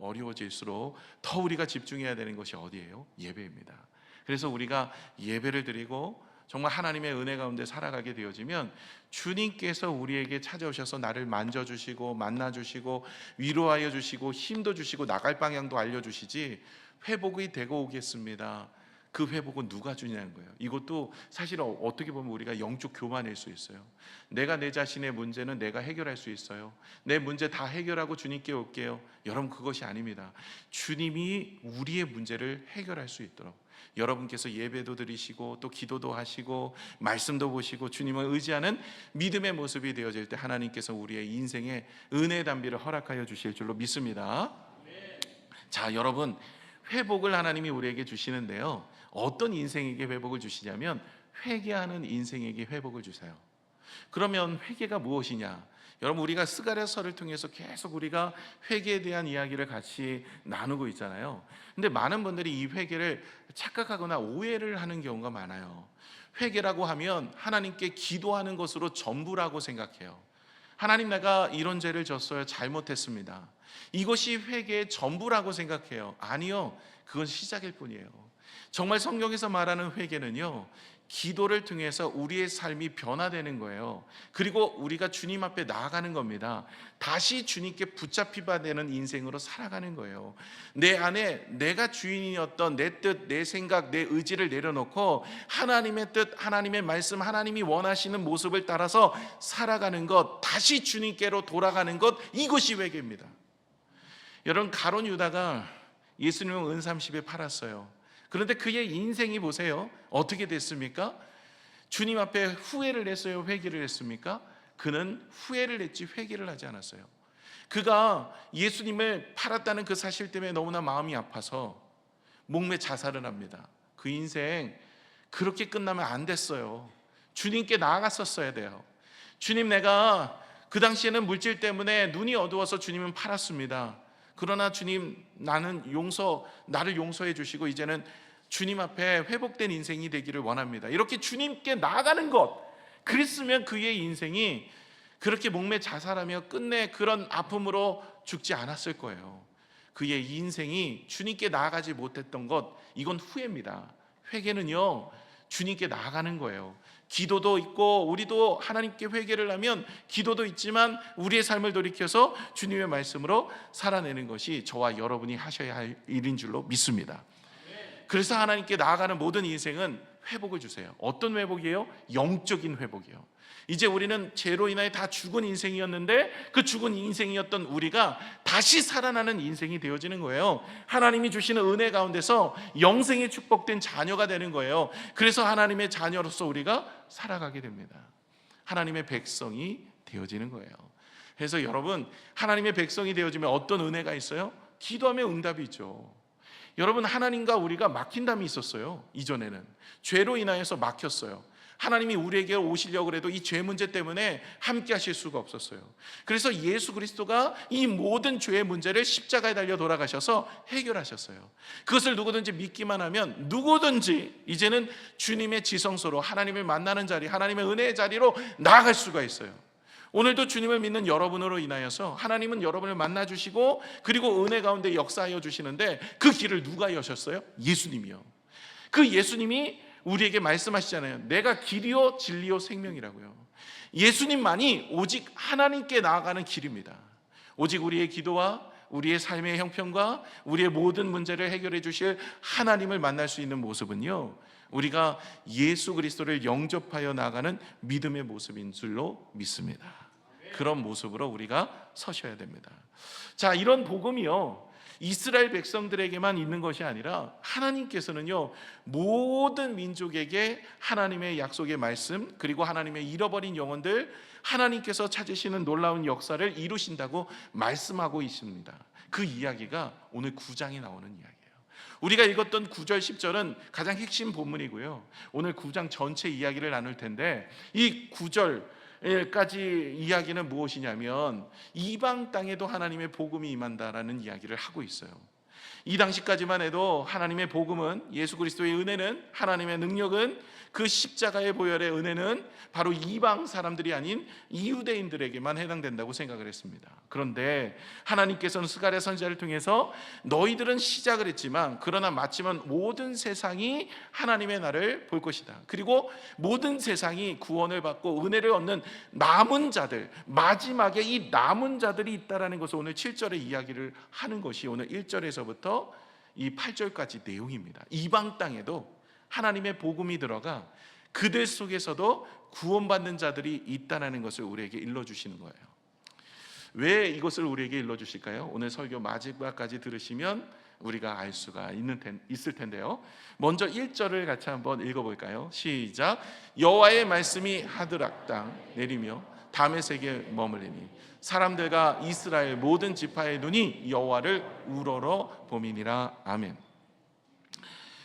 어려워질수록 더 우리가 집중해야 되는 것이 어디예요? 예배입니다. 그래서 우리가 예배를 드리고 정말 하나님의 은혜 가운데 살아가게 되어지면 주님께서 우리에게 찾아오셔서 나를 만져주시고 만나주시고 위로하여 주시고 힘도 주시고 나갈 방향도 알려주시지, 회복이 되고 오겠습니다, 그 회복은 누가 주냐는 거예요. 이것도 사실 어떻게 보면 우리가 영적 교만일 수 있어요. 내가 내 자신의 문제는 내가 해결할 수 있어요. 내 문제 다 해결하고 주님께 올게요. 여러분, 그것이 아닙니다. 주님이 우리의 문제를 해결할 수 있도록 여러분께서 예배도 드리시고 또 기도도 하시고 말씀도 보시고 주님을 의지하는 믿음의 모습이 되어질 때 하나님께서 우리의 인생에 은혜의 단비를 허락하여 주실 줄로 믿습니다. 자, 여러분, 회복을 하나님이 우리에게 주시는데요, 어떤 인생에게 회복을 주시냐면 회개하는 인생에게 회복을 주세요. 그러면 회개가 무엇이냐? 여러분, 우리가 스가랴서를 통해서 계속 우리가 회개에 대한 이야기를 같이 나누고 있잖아요. 근데 많은 분들이 이 회개를 착각하거나 오해를 하는 경우가 많아요. 회개라고 하면 하나님께 기도하는 것으로 전부라고 생각해요. 하나님, 내가 이런 죄를 졌어요, 잘못했습니다, 이것이 회개의 전부라고 생각해요. 아니요, 그건 시작일 뿐이에요. 정말 성경에서 말하는 회개는요, 기도를 통해서 우리의 삶이 변화되는 거예요. 그리고 우리가 주님 앞에 나아가는 겁니다. 다시 주님께 붙잡히게 되는 인생으로 살아가는 거예요. 내 안에 내가 주인이었던 내 뜻, 내 생각, 내 의지를 내려놓고 하나님의 뜻, 하나님의 말씀, 하나님이 원하시는 모습을 따라서 살아가는 것, 다시 주님께로 돌아가는 것, 이것이 회개입니다. 여러분, 가룟 유다가 예수님을 은30에 팔았어요. 그런데 그의 인생이 보세요, 어떻게 됐습니까? 주님 앞에 후회를 했어요, 회개를 했습니까? 그는 후회를 했지 회개를 하지 않았어요. 그가 예수님을 팔았다는 그 사실 때문에 너무나 마음이 아파서 목매 자살을 합니다. 그 인생 그렇게 끝나면 안 됐어요. 주님께 나아갔었어야 돼요. 주님, 내가 그 당시에는 물질 때문에 눈이 어두워서 주님은 팔았습니다. 그러나 주님, 나를 용서해 주시고 이제는 주님 앞에 회복된 인생이 되기를 원합니다. 이렇게 주님께 나아가는 것, 그랬으면 그의 인생이 그렇게 목매 자살하며 끝내 그런 아픔으로 죽지 않았을 거예요. 그의 인생이 주님께 나아가지 못했던 것, 이건 후회입니다. 회개는요, 주님께 나아가는 거예요. 기도도 있고, 우리도 하나님께 회개를 하면 기도도 있지만 우리의 삶을 돌이켜서 주님의 말씀으로 살아내는 것이 저와 여러분이 하셔야 할 일인 줄로 믿습니다. 그래서 하나님께 나아가는 모든 인생은 회복을 주세요. 어떤 회복이에요? 영적인 회복이에요. 이제 우리는 죄로 인하여 다 죽은 인생이었는데 그 죽은 인생이었던 우리가 다시 살아나는 인생이 되어지는 거예요. 하나님이 주시는 은혜 가운데서 영생의 축복된 자녀가 되는 거예요. 그래서 하나님의 자녀로서 우리가 살아가게 됩니다. 하나님의 백성이 되어지는 거예요. 그래서 여러분, 하나님의 백성이 되어지면 어떤 은혜가 있어요? 기도하면 응답이 있죠. 여러분, 하나님과 우리가 막힌 담이 있었어요. 이전에는 죄로 인하여서 막혔어요. 하나님이 우리에게 오시려고 해도 이 죄 문제 때문에 함께 하실 수가 없었어요. 그래서 예수 그리스도가 이 모든 죄의 문제를 십자가에 달려 돌아가셔서 해결하셨어요. 그것을 누구든지 믿기만 하면 누구든지 이제는 주님의 지성소로, 하나님을 만나는 자리, 하나님의 은혜의 자리로 나아갈 수가 있어요. 오늘도 주님을 믿는 여러분으로 인하여서 하나님은 여러분을 만나주시고 그리고 은혜 가운데 역사하여 주시는데, 그 길을 누가 여셨어요? 예수님이요. 그 예수님이 우리에게 말씀하시잖아요. 내가 길이요 진리요 생명이라고요. 예수님만이 오직 하나님께 나아가는 길입니다. 오직 우리의 기도와 우리의 삶의 형편과 우리의 모든 문제를 해결해 주실 하나님을 만날 수 있는 모습은요, 우리가 예수 그리스도를 영접하여 나가는 믿음의 모습인 줄로 믿습니다. 그런 모습으로 우리가 서셔야 됩니다. 자, 이런 복음이요, 이스라엘 백성들에게만 있는 것이 아니라 하나님께서는요, 모든 민족에게 하나님의 약속의 말씀, 그리고 하나님의 잃어버린 영혼들, 하나님께서 찾으시는 놀라운 역사를 이루신다고 말씀하고 있습니다. 그 이야기가 오늘 9장에 나오는 이야기예요. 우리가 읽었던 9절 10절은 가장 핵심 본문이고요, 오늘 9장 전체 이야기를 나눌 텐데, 이 9절까지 이야기는 무엇이냐면 이방 땅에도 하나님의 복음이 임한다라는 이야기를 하고 있어요. 이 당시까지만 해도 하나님의 복음은, 예수 그리스도의 은혜는, 하나님의 능력은, 그 십자가의 보혈의 은혜는 바로 이방 사람들이 아닌 이유대인들에게만 해당된다고 생각을 했습니다. 그런데 하나님께서는 스가랴 선지자를 통해서 너희들은 시작을 했지만 그러나 마침은 모든 세상이 하나님의 날을 볼 것이다. 그리고 모든 세상이 구원을 받고 은혜를 얻는 남은 자들, 마지막에 이 남은 자들이 있다라는 것을 오늘 7절에 이야기를 하는 것이 오늘 1절에서부터 이 8절까지 내용입니다. 이방 땅에도 하나님의 복음이 들어가 그들 속에서도 구원받는 자들이 있다는 것을 우리에게 일러주시는 거예요. 왜 이것을 우리에게 일러주실까요? 오늘 설교 마지막까지 들으시면 우리가 알 수가 있을 텐데요. 먼저 1절을 같이 한번 읽어볼까요? 시작. 여호와의 말씀이 하드락 땅 내리며 다메섹에 머물리니 사람들과 이스라엘 모든 지파의 눈이 여호와를 우러러 봄이니라. 아멘.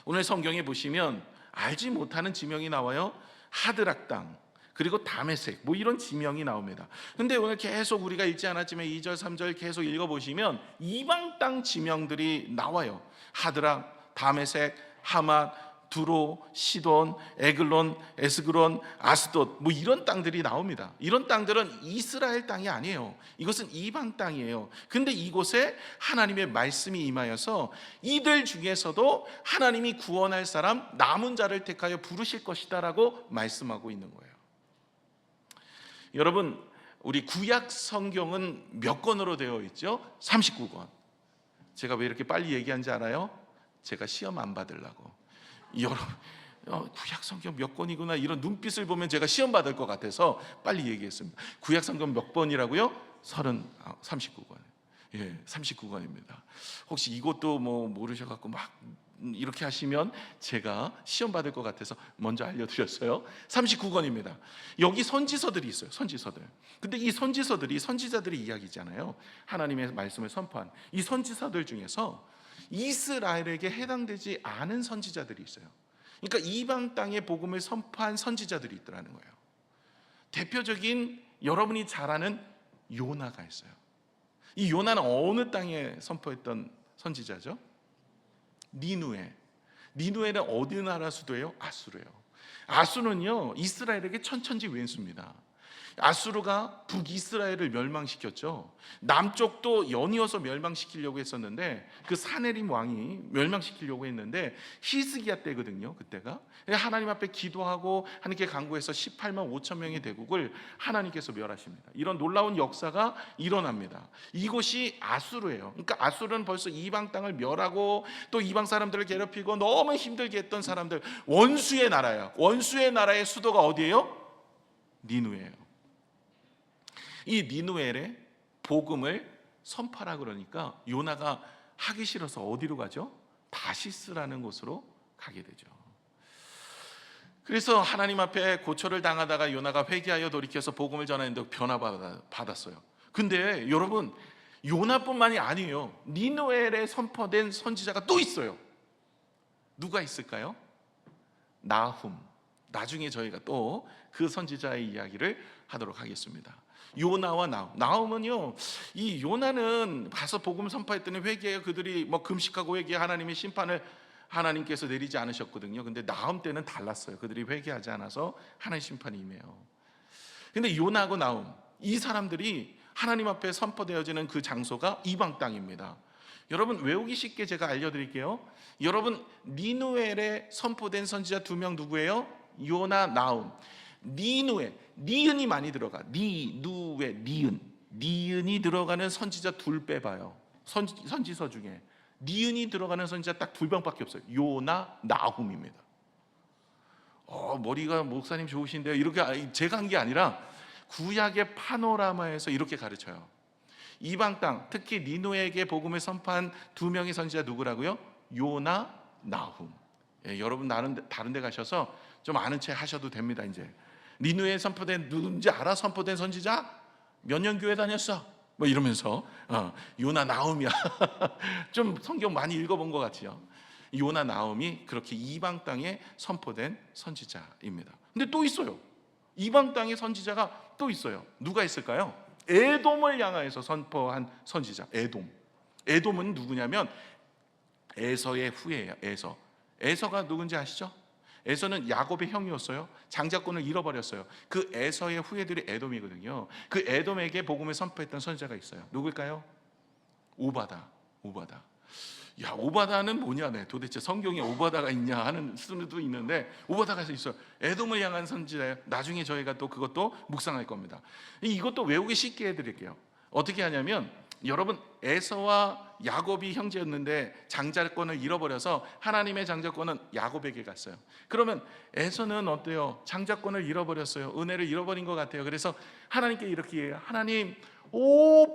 오늘 성경에 보시면 알지 못하는 지명이 나와요. 하드락 땅, 그리고 다메섹, 뭐 이런 지명이 나옵니다. 근데 오늘 계속 우리가 읽지 않았지만 2절 3절 계속 읽어보시면 이방 땅 지명들이 나와요. 하드락, 다메섹, 하맛, 두로, 시돈, 에글론, 에스그론, 아스돗, 뭐 이런 땅들이 나옵니다. 이런 땅들은 이스라엘 땅이 아니에요. 이것은 이방 땅이에요. 근데 이곳에 하나님의 말씀이 임하여서 이들 중에서도 하나님이 구원할 사람, 남은 자를 택하여 부르실 것이다라고 말씀하고 있는 거예요. 여러분, 우리 구약 성경은 몇 권으로 되어 있죠? 39권. 제가 왜 이렇게 빨리 얘기한지 알아요? 제가 시험 안 받으려고. 여러분, 구약 성경 몇 권이구나 이런 눈빛을 보면 제가 시험 받을 것 같아서 빨리 얘기했습니다. 구약 성경 몇 권이라고요? 39권. 예, 39권입니다. 혹시 이것도 뭐 모르셔갖고 막 이렇게 하시면 제가 시험 받을 것 같아서 먼저 알려드렸어요. 39권입니다. 여기 선지서들이 있어요. 선지서들. 근데 이 선지서들이 선지자들의 이야기잖아요. 하나님의 말씀을 선포한 이 선지서들 중에서 이스라엘에게 해당되지 않은 선지자들이 있어요. 그러니까 이방 땅의 복음을 선포한 선지자들이 있더라는 거예요. 대표적인 여러분이 잘 아는 요나가 있어요. 이 요나는 어느 땅에 선포했던 선지자죠? 니누에. 니누에는 어디 나라 수도예요? 아수르예요. 아수르는요 이스라엘에게 천천지 왼수입니다. 아수르가 북이스라엘을 멸망시켰죠. 남쪽도 연이어서 멸망시키려고 했었는데 그 사네림 왕이 멸망시키려고 했는데 히스기야 때거든요. 그때가 하나님 앞에 기도하고 하나님께 간구해서 18만 5천 명의 대국을 하나님께서 멸하십니다. 이런 놀라운 역사가 일어납니다. 이곳이 아수르예요. 그러니까 아수르는 벌써 이방 땅을 멸하고 또 이방 사람들을 괴롭히고 너무 힘들게 했던 사람들, 원수의 나라예요. 원수의 나라의 수도가 어디예요? 니누에요. 이 니누엘의 복음을 선포하라 그러니까 요나가 하기 싫어서 어디로 가죠? 다시스라는 곳으로 가게 되죠. 그래서 하나님 앞에 고초를 당하다가 요나가 회개하여 돌이켜서 복음을 전하는데 변화받았어요. 근데 여러분, 요나뿐만이 아니에요. 니누엘에 선포된 선지자가 또 있어요. 누가 있을까요? 나훔. 나중에 저희가 또 그 선지자의 이야기를 하도록 하겠습니다. 요나와 나훔은요, 이 요나는 가서 복음 선포했더니 회개해, 그들이 뭐 금식하고 회개, 하나님의 심판을 하나님께서 내리지 않으셨거든요. 근데 나훔 때는 달랐어요. 그들이 회개하지 않아서 하나님의 심판이 임해요. 근데 요나하고 나훔, 이 사람들이 하나님 앞에 선포되어지는 그 장소가 이방 땅입니다. 여러분, 외우기 쉽게 제가 알려드릴게요. 여러분, 니누엘에 선포된 선지자 2명 누구예요? 요나, 나훔. 니누에, 니은이 많이 들어가. 니누에, 니은이 들어가는 선지자 2 빼봐요. 선지서 중에 니은이 들어가는 선지자 딱 2명밖에 없어요. 요나, 나훔입니다. 머리가 목사님 좋으신데요. 이렇게 제가 한 게 아니라 구약의 파노라마에서 이렇게 가르쳐요. 이방 땅, 특히 니누에게 복음을 선포한 2명의 선지자 누구라고요? 요나, 나훔. 예, 여러분 다른 데 가셔서 좀 아는 체 하셔도 됩니다. 이제 니누에 선포된, 누군지 알아? 선포된 선지자? 몇 년 교회 다녔어? 뭐 이러면서 요나, 나훔이야. 좀 성경 많이 읽어본 것 같지요. 요나, 나훔이 그렇게 이방 땅에 선포된 선지자입니다. 근데 또 있어요. 이방 땅의 선지자가 또 있어요. 누가 있을까요? 에돔을 향하여서 선포한 선지자. 에돔은 누구냐면 에서의 후예예요. 에서가 누군지 아시죠? 에서는 야곱의 형이었어요. 장자권을 잃어버렸어요. 그 에서의 후예들이 에돔이거든요. 그 에돔에게 복음을 선포했던 선지자가 있어요. 누굴까요? 오바다. 야, 오바다는 뭐냐? 네, 도대체 성경에 오바다가 있냐 하는 수도 있는데, 오바다가 있어요. 에돔을 향한 선지자예요. 나중에 저희가 또 그것도 묵상할 겁니다. 이것도 외우기 쉽게 해드릴게요. 어떻게 하냐면, 여러분, 에서와 야곱이 형제였는데 장자권을 잃어버려서 하나님의 장자권은 야곱에게 갔어요. 그러면 에서는 어때요? 장자권을 잃어버렸어요. 은혜를 잃어버린 것 같아요. 그래서 하나님께 이렇게 얘기해요. 하나님,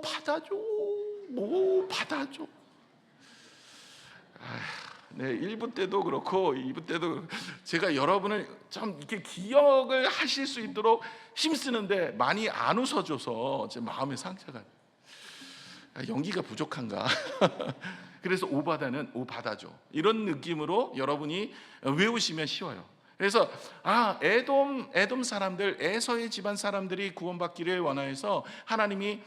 받아줘. 받아줘. 네, 1부 때도 그렇고 2부 때도 그렇고 제가 여러분을 좀 이렇게 기억을 하실 수 있도록 힘쓰는데 많이 안 웃어줘서 제 마음의 상처가, 연기가 부족한가? 그래서 오바다는 받아줘, 이런 느낌으로 여러분이 외우시면 쉬워요. 그래서 에돔 사람들, 에서의 집안 사람들이 구원받기를 원하여서 하나님이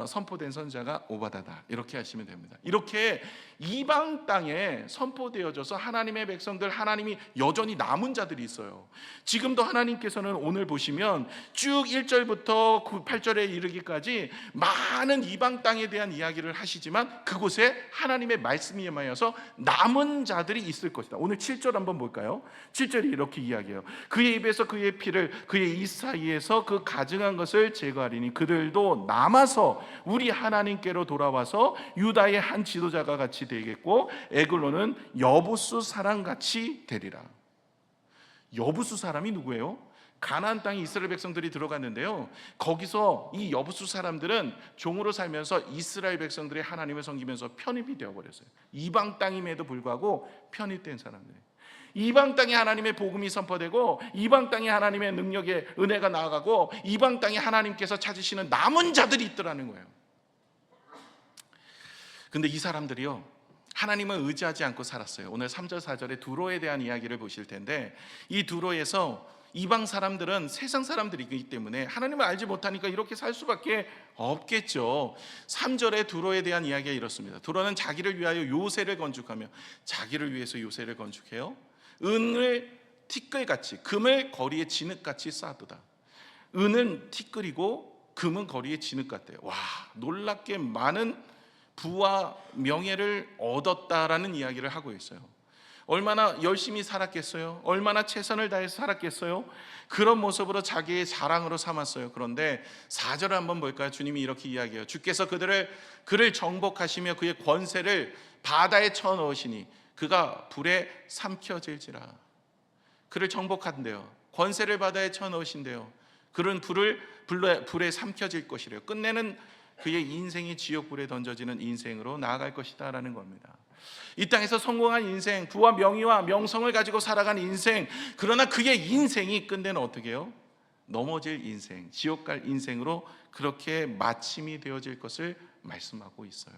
선포된 선자가 오바다다, 이렇게 하시면 됩니다. 이렇게 이방 땅에 선포되어져서 하나님의 백성들, 하나님이 여전히 남은 자들이 있어요. 지금도 하나님께서는 오늘 보시면 쭉 1절부터 8절에 이르기까지 많은 이방 땅에 대한 이야기를 하시지만 그곳에 하나님의 말씀이 임하여서 남은 자들이 있을 것이다. 오늘 7절 한번 볼까요? 7절이 이렇게 이야기해요. 그의 입에서 그의 피를 그의 입 사이에서 그 가증한 것을 제거하리니 그들도 남아서 우리 하나님께로 돌아와서 유다의 한 지도자가 같이 되겠고 에글론은 여부수 사람같이 되리라. 여부수 사람이 누구예요? 가나안 땅에 이스라엘 백성들이 들어갔는데요, 거기서 이 여부수 사람들은 종으로 살면서 이스라엘 백성들의 하나님을 섬기면서 편입이 되어버렸어요. 이방 땅임에도 불구하고 편입된 사람들이에요. 이방 땅에 하나님의 복음이 선포되고 이방 땅에 하나님의 능력의 은혜가 나아가고 이방 땅에 하나님께서 찾으시는 남은 자들이 있더라는 거예요. 근데 이 사람들이요, 하나님을 의지하지 않고 살았어요. 오늘 3절 4절에 두로에 대한 이야기를 보실 텐데, 이 두로에서 이방 사람들은 세상 사람들이기 때문에 하나님을 알지 못하니까 이렇게 살 수밖에 없겠죠. 3절에 두로에 대한 이야기가 이렇습니다. 두로는 자기를 위하여 요새를 건축하며, 자기를 위해서 요새를 건축해요. 은을 티끌같이, 금을 거리에 진흙같이 쌓았도다. 은은 티끌이고 금은 거리에 진흙 같대요. 와, 놀랍게 많은 부와 명예를 얻었다라는 이야기를 하고 있어요. 얼마나 열심히 살았겠어요? 얼마나 최선을 다해서 살았겠어요? 그런 모습으로 자기의 자랑으로 삼았어요. 그런데 4절을 한번 볼까요? 주님이 이렇게 이야기해요. 주께서 그를 정복하시며 그의 권세를 바다에 쳐넣으시니 그가 불에 삼켜질지라. 그를 정복한대요. 권세를 바다에 쳐넣으신대요. 그는 불에 삼켜질 것이래요. 끝내는 그의 인생이 지옥불에 던져지는 인생으로 나아갈 것이다 라는 겁니다. 이 땅에서 성공한 인생, 부와 명예와 명성을 가지고 살아간 인생, 그러나 그의 인생이 끝내는 어떻게 해요? 넘어질 인생, 지옥 갈 인생으로 그렇게 마침이 되어질 것을 말씀하고 있어요.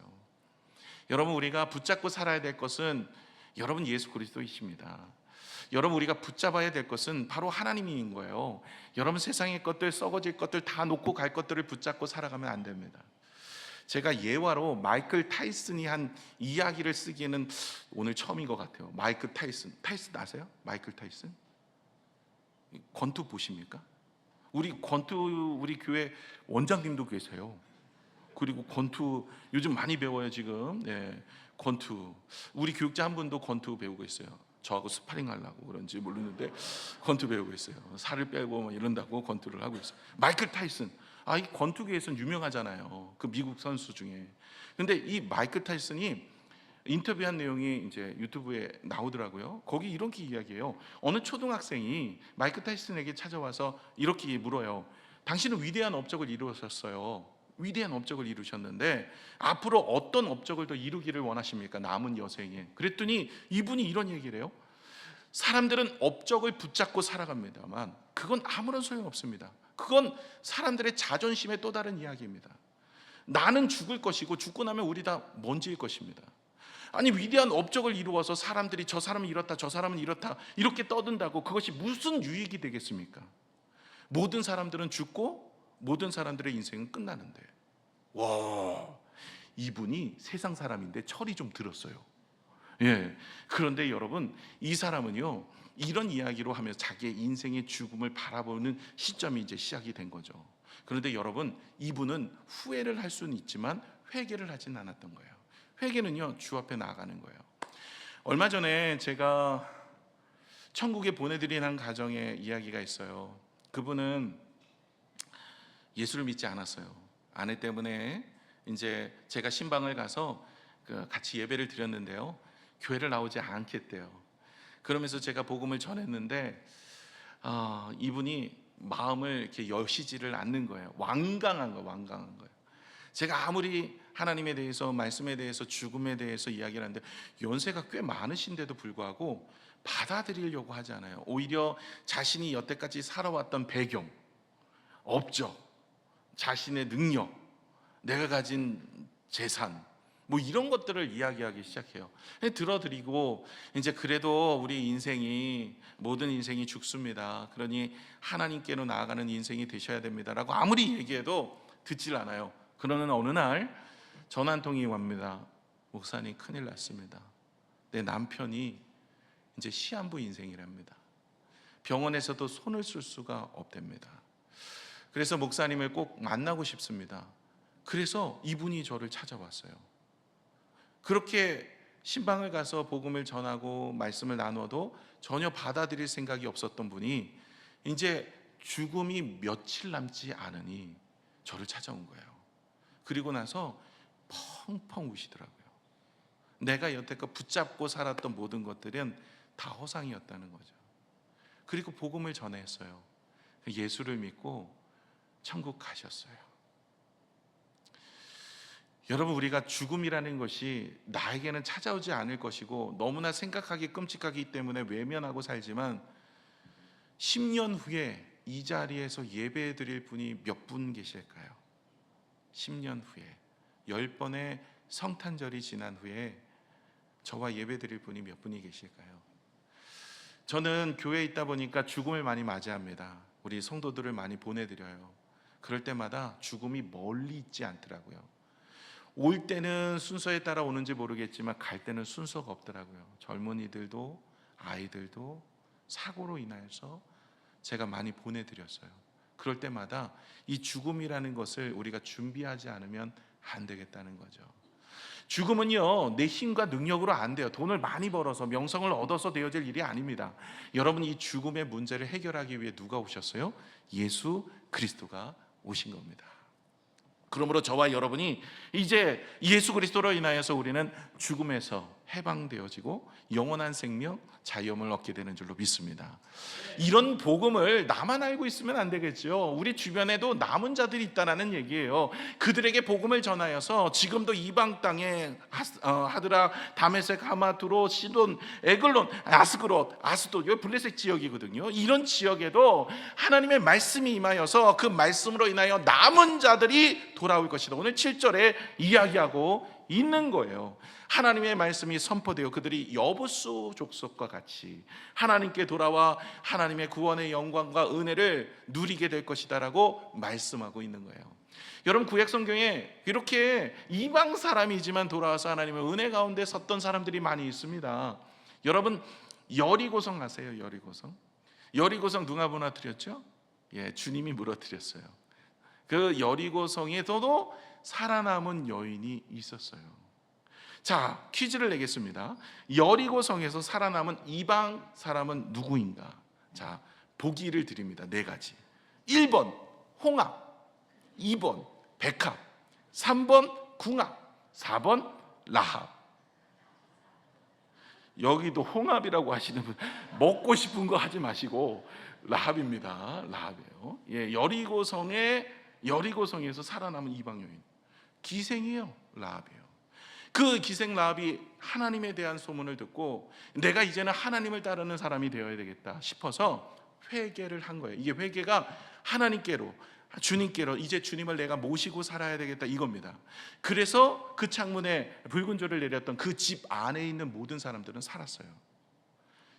여러분, 우리가 붙잡고 살아야 될 것은 여러분 예수 그리스도이십니다. 여러분, 우리가 붙잡아야 될 것은 바로 하나님인 거예요. 여러분, 세상의 것들, 썩어질 것들 다 놓고 갈 것들을 붙잡고 살아가면 안 됩니다. 제가 예화로 마이클 타이슨이 한 이야기를 쓰기에는 오늘 처음인 것 같아요. 마이클 타이슨 아세요? 마이클 타이슨? 권투 보십니까? 우리 교회 원장님도 계세요. 그리고 권투 요즘 많이 배워요 지금. 네, 권투. 우리 교육자 한 분도 권투 배우고 있어요. 저하고 스파링 하려고 그런지 모르는데 권투 배우고 있어요. 살을 빼고 뭐 이런다고 권투를 하고 있어요. 마이클 타이슨. 이 권투계에서는 유명하잖아요. 그 미국 선수 중에. 근데 이 마이클 타이슨이 인터뷰한 내용이 이제 유튜브에 나오더라고요. 거기 이렇게 이야기해요. 어느 초등학생이 마이클 타이슨에게 찾아와서 이렇게 물어요. 당신은 위대한 업적을 이루셨어요. 위대한 업적을 이루셨는데 앞으로 어떤 업적을 더 이루기를 원하십니까? 남은 여생에. 그랬더니 이분이 이런 얘기를 해요. 사람들은 업적을 붙잡고 살아갑니다만 그건 아무런 소용없습니다. 그건 사람들의 자존심의 또 다른 이야기입니다. 나는 죽을 것이고 죽고 나면 우리 다 먼지일 것입니다. 아니, 위대한 업적을 이루어서 사람들이 저 사람은 이렇다 저 사람은 이렇다 이렇게 떠든다고 그것이 무슨 유익이 되겠습니까? 모든 사람들은 죽고 모든 사람들의 인생은 끝나는데, 와, 이분이 세상 사람인데 철이 좀 들었어요. 예. 그런데 여러분, 이 사람은요, 이런 이야기로 하면서 자기의 인생의 죽음을 바라보는 시점이 이제 시작이 된 거죠. 그런데 여러분, 이분은 후회를 할 수는 있지만 회개를 하진 않았던 거예요. 회개는요, 주 앞에 나아가는 거예요. 얼마 전에 제가 천국에 보내드리는 가정의 이야기가 있어요. 그분은 예수를 믿지 않았어요. 아내 때문에 이제 제가 신방을 가서 같이 예배를 드렸는데요, 교회를 나오지 않겠대요. 그러면서 제가 복음을 전했는데 이분이 마음을 이렇게 여시지를 않는 거예요. 완강한 거예요. 제가 아무리 하나님에 대해서, 말씀에 대해서, 죽음에 대해서 이야기를 하는데 연세가 꽤 많으신데도 불구하고 받아들이려고 하지 않아요. 오히려 자신이 여태까지 살아왔던 배경, 업적, 자신의 능력, 내가 가진 재산, 뭐 이런 것들을 이야기하기 시작해요. 들어드리고 이제 그래도 우리 인생이, 모든 인생이 죽습니다. 그러니 하나님께로 나아가는 인생이 되셔야 됩니다라고 아무리 얘기해도 듣질 않아요. 그러는 어느 날 전화 한 통이 옵니다. 목사님, 큰일 났습니다. 내 남편이 이제 시한부 인생이랍니다. 병원에서도 손을 쓸 수가 없답니다. 그래서 목사님을 꼭 만나고 싶습니다. 그래서 이분이 저를 찾아왔어요. 그렇게 신방을 가서 복음을 전하고 말씀을 나눠도 전혀 받아들일 생각이 없었던 분이 이제 죽음이 며칠 남지 않으니 저를 찾아온 거예요. 그리고 나서 펑펑 우시더라고요. 내가 여태껏 붙잡고 살았던 모든 것들은 다 허상이었다는 거죠. 그리고 복음을 전했어요. 예수를 믿고 천국 가셨어요. 여러분, 우리가 죽음이라는 것이 나에게는 찾아오지 않을 것이고 너무나 생각하기 끔찍하기 때문에 외면하고 살지만 10년 후에 이 자리에서 예배 드릴 분이 몇 분 계실까요? 10년 후에 10번의 성탄절이 지난 후에 저와 예배 드릴 분이 몇 분이 계실까요? 저는 교회에 있다 보니까 죽음을 많이 맞이합니다. 우리 성도들을 많이 보내드려요. 그럴 때마다 죽음이 멀리 있지 않더라고요. 올 때는 순서에 따라 오는지 모르겠지만 갈 때는 순서가 없더라고요. 젊은이들도 아이들도 사고로 인하여서 제가 많이 보내드렸어요. 그럴 때마다 이 죽음이라는 것을 우리가 준비하지 않으면 안 되겠다는 거죠. 죽음은요, 내 힘과 능력으로 안 돼요. 돈을 많이 벌어서, 명성을 얻어서 되어질 일이 아닙니다. 여러분, 이 죽음의 문제를 해결하기 위해 누가 오셨어요? 예수 그리스도가 오신 겁니다. 그러므로 저와 여러분이 이제 예수 그리스도로 인하여서 우리는 죽음에서 해방되어지고 영원한 생명, 자유함을 얻게 되는 줄로 믿습니다. 이런 복음을 나만 알고 있으면 안 되겠죠. 우리 주변에도 남은 자들이 있다는 얘기예요. 그들에게 복음을 전하여서 지금도 이방 땅에 하드라, 다메섹, 하마투로, 시돈, 에글론, 아스그롯, 아스돗, 여기 블레셋 지역이거든요. 이런 지역에도 하나님의 말씀이 임하여서 그 말씀으로 인하여 남은 자들이 돌아올 것이다. 오늘 7절에 이야기하고 있는 거예요. 하나님의 말씀이 선포되어 그들이 여부수 족속과 같이 하나님께 돌아와 하나님의 구원의 영광과 은혜를 누리게 될 것이다라고 말씀하고 있는 거예요. 여러분, 구약 성경에 이렇게 이방 사람이지만 돌아와서 하나님의 은혜 가운데 섰던 사람들이 많이 있습니다. 여러분, 여리고성 아세요? 여리고성 누가 무너뜨렸죠? 주님이 무너뜨렸어요. 그 여리고성에서도 살아남은 여인이 있었어요. 자, 퀴즈를 내겠습니다. 여리고성에서 살아남은 이방 사람은 누구인가? 자, 보기를 드립니다. 4가지. 1번 홍합, 2번 백합, 3번 궁합, 4번 라합. 여기도 홍합이라고 하시는 분, 먹고 싶은 거 하지 마시고 라합입니다. 라합이에요. 여리고성에서 살아남은 이방 여인, 기생이에요. 라합이에요. 그 기생 라합이 하나님에 대한 소문을 듣고 내가 이제는 하나님을 따르는 사람이 되어야 되겠다 싶어서 회개를 한 거예요. 이게 회개가 하나님께로, 주님께로 이제 주님을 내가 모시고 살아야 되겠다 이겁니다. 그래서 그 창문에 붉은 조를 내렸던 그 집 안에 있는 모든 사람들은 살았어요.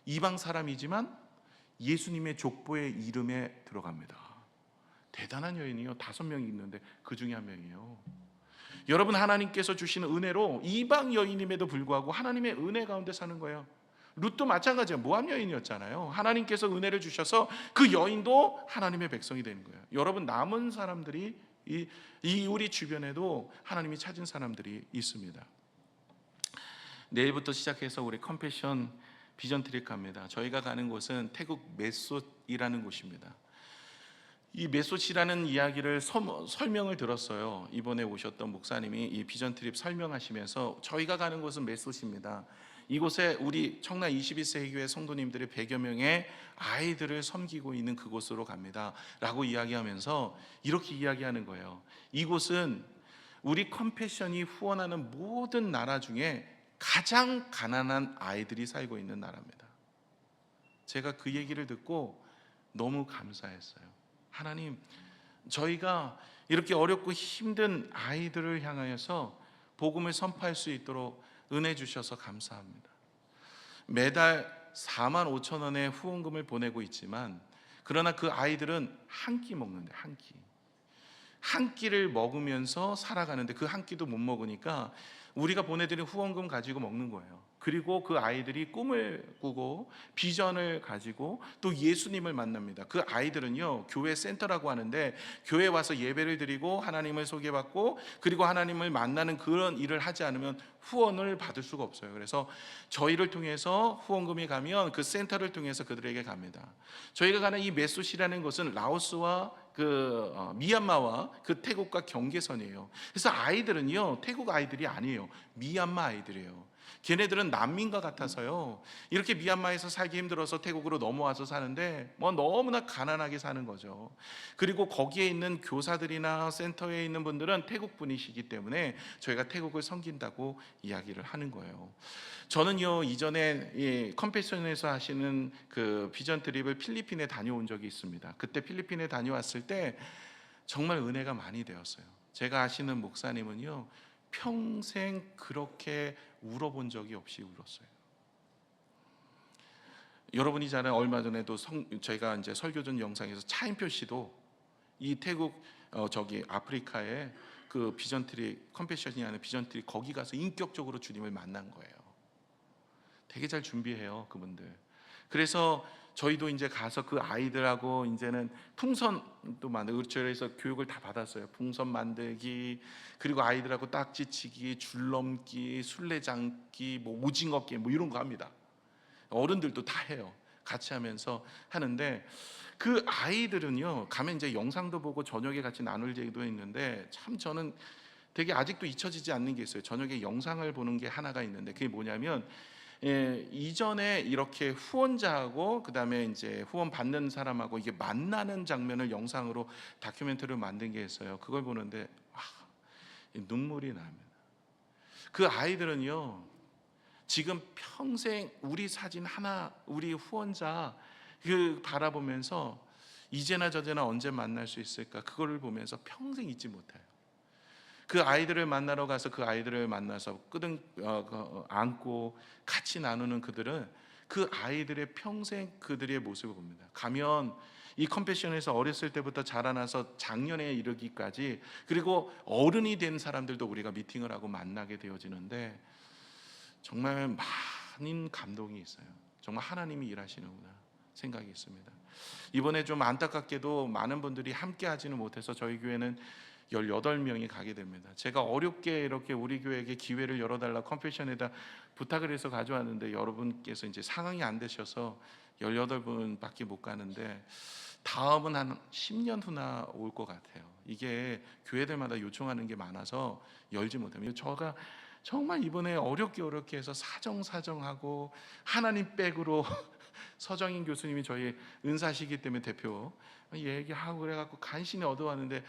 이방 사람이지만 예수님의 족보의 이름에 들어갑니다. 대단한 여인이요. 5명이 있는데 그 중에 한 명이에요. 여러분, 하나님께서 주시는 은혜로 이방 여인임에도 불구하고 하나님의 은혜 가운데 사는 거예요. 룻도 마찬가지예요. 모압 여인이었잖아요. 하나님께서 은혜를 주셔서 그 여인도 하나님의 백성이 되는 거예요. 여러분, 남은 사람들이 이 우리 주변에도 하나님이 찾은 사람들이 있습니다. 내일부터 시작해서 우리 컴패션 비전 트립 갑니다. 저희가 가는 곳은 태국 메소이라는 곳입니다. 이 메소시라는 이야기를 설명을 들었어요. 이번에 오셨던 목사님이 이 비전 트립 설명하시면서 저희가 가는 곳은 메소시입니다. 이곳에 우리 청라 21세기 교회 성도님들이 100여 명의 아이들을 섬기고 있는 그곳으로 갑니다 라고 이야기하면서 이렇게 이야기하는 거예요. 이곳은 우리 컴패션이 후원하는 모든 나라 중에 가장 가난한 아이들이 살고 있는 나라입니다. 제가 그 얘기를 듣고 너무 감사했어요. 하나님, 저희가 이렇게 어렵고 힘든 아이들을 향하여서 복음을 선포할 수 있도록 은혜 주셔서 감사합니다. 매달 4만 5천 원의 후원금을 보내고 있지만, 그러나 그 아이들은 한 끼 먹는데, 한 끼를 먹으면서 살아가는데 그 한 끼도 못 먹으니까 우리가 보내드린 후원금 가지고 먹는 거예요. 그리고 그 아이들이 꿈을 꾸고 비전을 가지고 또 예수님을 만납니다. 그 아이들은요, 교회 센터라고 하는데 교회에 와서 예배를 드리고 하나님을 소개받고 그리고 하나님을 만나는 그런 일을 하지 않으면 후원을 받을 수가 없어요. 그래서 저희를 통해서 후원금이 가면 그 센터를 통해서 그들에게 갑니다. 저희가 가는 이 메소시라는 곳은 라오스와 미얀마와 그 태국과 경계선이에요. 그래서 아이들은요, 태국 아이들이 아니에요. 미얀마 아이들이에요. 걔네들은 난민과 같아서요, 이렇게 미얀마에서 살기 힘들어서 태국으로 넘어와서 사는데 뭐 너무나 가난하게 사는 거죠. 그리고 거기에 있는 교사들이나 센터에 있는 분들은 태국 분이시기 때문에 저희가 태국을 섬긴다고 이야기를 하는 거예요. 저는요, 이전에 컴패션에서 하시는 그 비전 트립을 필리핀에 다녀온 적이 있습니다. 그때 필리핀에 다녀왔을 때 정말 은혜가 많이 되었어요. 제가 아시는 목사님은요, 평생 그렇게 울어본 적이 없이 울었어요. 여러분이 잘 아는, 얼마 전에도 저희가 이제 설교전 영상에서 차인표 씨도 이 태국 아프리카의 그 비전 트립, 컴패션이 하는 비전 트립, 거기 가서 인격적으로 주님을 만난 거예요. 되게 잘 준비해요, 그분들. 그래서 저희도 이제 가서 그 아이들하고 이제는 풍선도 만들고, 그래서 교육을 다 받았어요. 풍선 만들기, 그리고 아이들하고 딱지치기, 줄넘기, 술래잡기, 뭐 오징어 게임, 뭐 이런 거 합니다. 어른들도 다 해요. 같이 하면서 하는데, 그 아이들은요, 가면 이제 영상도 보고 저녁에 같이 나눌 얘기도 있는데, 참 저는 되게 아직도 잊혀지지 않는 게 있어요. 저녁에 영상을 보는 게 하나가 있는데, 그게 뭐냐면, 이전에 이렇게 후원자하고 그다음에 이제 후원 받는 사람하고 이게 만나는 장면을 영상으로 다큐멘터리를 만든 게 있어요. 그걸 보는데 눈물이 납니다. 그 아이들은요, 지금 평생 우리 사진 하나, 우리 후원자 그 바라보면서 이제나 저제나 언제 만날 수 있을까, 그거를 보면서 평생 잊지 못해요. 그 아이들을 만나러 가서 그 아이들을 만나서 안고 같이 나누는 그들은 그 아이들의 평생 그들의 모습을 봅니다. 가면 이 컴패션에서 어렸을 때부터 자라나서 작년에 이르기까지, 그리고 어른이 된 사람들도 우리가 미팅을 하고 만나게 되어지는데 정말 많은 감동이 있어요. 정말 하나님이 일하시는구나 생각이 있습니다. 이번에 좀 안타깝게도 많은 분들이 함께 하지는 못해서 저희 교회는 18명이 가게 됩니다. 제가 어렵게 이렇게 우리 교회에게 기회를 열어달라 컴패션에다 부탁을 해서 가져왔는데 여러분께서 이제 상황이 안 되셔서 18분밖에 못 가는데, 다음은 한 10년 후나 올 것 같아요. 이게 교회들마다 요청하는 게 많아서 열지 못합니다. 저가 정말 이번에 어렵게 해서 사정하고 하나님 백으로 서정인 교수님이 저희 은사시기 때문에 대표 얘기하고 그래갖고 간신히 얻어왔는데,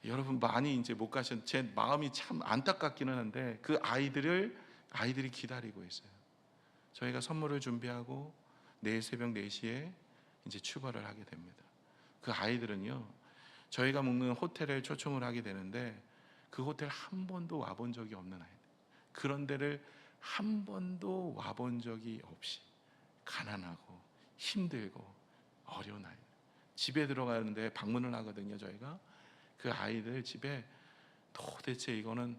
여러분 많이 이제 못 가신, 제 마음이 참 안타깝기는 한데 그 아이들이 기다리고 있어요. 저희가 선물을 준비하고 내일 새벽 4시에 이제 출발을 하게 됩니다. 그 아이들은요, 저희가 묵는 호텔에 초청을 하게 되는데 그 호텔 한 번도 와본 적이 없는 아이들, 그런 데를 한 번도 와본 적이 없이 가난하고 힘들고 어려운 아이들, 집에 들어가는데 방문을 하거든요. 저희가 그 아이들 집에 도대체 이거는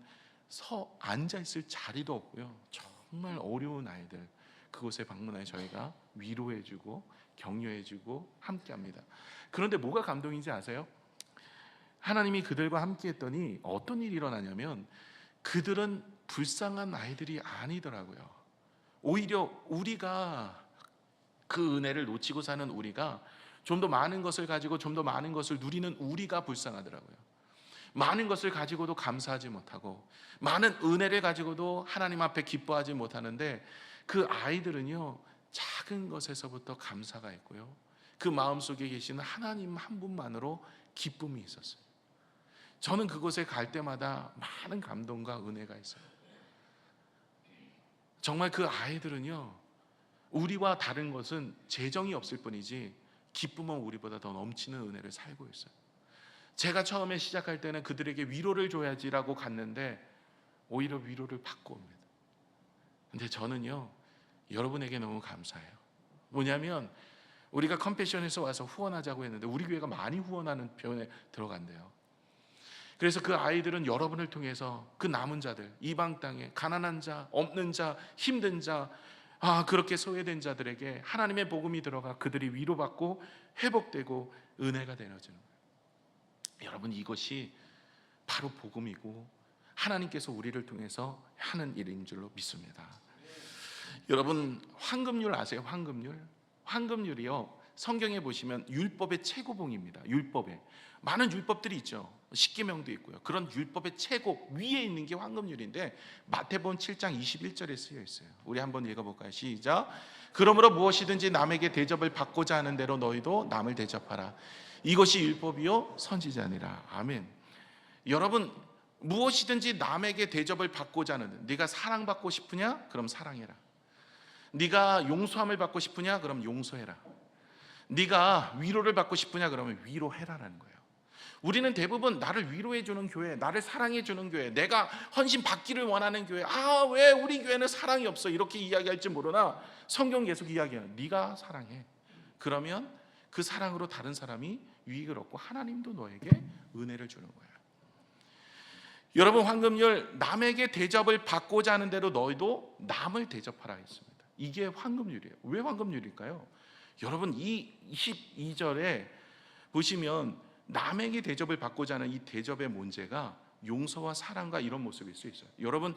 앉아 있을 자리도 없고요. 정말 어려운 아이들 그곳에 방문하여 저희가 위로해주고 격려해주고 함께합니다. 그런데 뭐가 감동인지 아세요? 하나님이 그들과 함께했더니 어떤 일이 일어나냐면 그들은 불쌍한 아이들이 아니더라고요. 오히려 우리가 그 은혜를 놓치고 사는 우리가 좀 더 많은 것을 가지고 좀 더 많은 것을 누리는 우리가 불쌍하더라고요. 많은 것을 가지고도 감사하지 못하고 많은 은혜를 가지고도 하나님 앞에 기뻐하지 못하는데 그 아이들은요 작은 것에서부터 감사가 있고요 그 마음속에 계시는 하나님 한 분만으로 기쁨이 있었어요. 저는 그곳에 갈 때마다 많은 감동과 은혜가 있어요. 정말 그 아이들은요 우리와 다른 것은 재정이 없을 뿐이지 기쁨은 우리보다 더 넘치는 은혜를 살고 있어요. 제가 처음에 시작할 때는 그들에게 위로를 줘야지라고 갔는데 오히려 위로를 받고 옵니다. 근데 저는요 여러분에게 너무 감사해요. 뭐냐면 우리가 컴패션에서 와서 후원하자고 했는데 우리 교회가 많이 후원하는 표현에 들어간대요. 그래서 그 아이들은 여러분을 통해서 그 남은 자들, 이방 땅에 가난한 자, 없는 자, 힘든 자, 그렇게 소외된 자들에게 하나님의 복음이 들어가 그들이 위로받고 회복되고 은혜가 되어지는 거예요. 여러분 이것이 바로 복음이고 하나님께서 우리를 통해서 하는 일인 줄로 믿습니다. 여러분 황금률 아세요? 황금률이요 성경에 보시면 율법의 최고봉입니다. 율법에 많은 율법들이 있죠. 십계명도 있고요. 그런 율법의 최고 위에 있는 게 황금률인데 마태복음 7장 21절에 쓰여 있어요. 우리 한번 읽어볼까요? 시작. 그러므로 무엇이든지 남에게 대접을 받고자 하는 대로 너희도 남을 대접하라. 이것이 율법이요 선지자니라. 아멘. 여러분 무엇이든지 남에게 대접을 받고자 하는, 네가 사랑받고 싶으냐? 그럼 사랑해라. 네가 용서함을 받고 싶으냐? 그럼 용서해라. 네가 위로를 받고 싶으냐? 그러면 위로해라라는 거예요. 우리는 대부분 나를 위로해 주는 교회, 나를 사랑해 주는 교회, 내가 헌신 받기를 원하는 교회, 왜 우리 교회는 사랑이 없어 이렇게 이야기할지 모르나 성경 계속 이야기해요. 네가 사랑해. 그러면 그 사랑으로 다른 사람이 유익을 얻고 하나님도 너에게 은혜를 주는 거예요. 여러분 황금률 남에게 대접을 받고자 하는 대로 너희도 남을 대접하라 했습니다. 이게 황금률이에요. 왜 황금률일까요? 여러분 이 22절에 보시면 남에게 대접을 받고자 하는 이 대접의 문제가 용서와 사랑과 이런 모습일 수 있어요. 여러분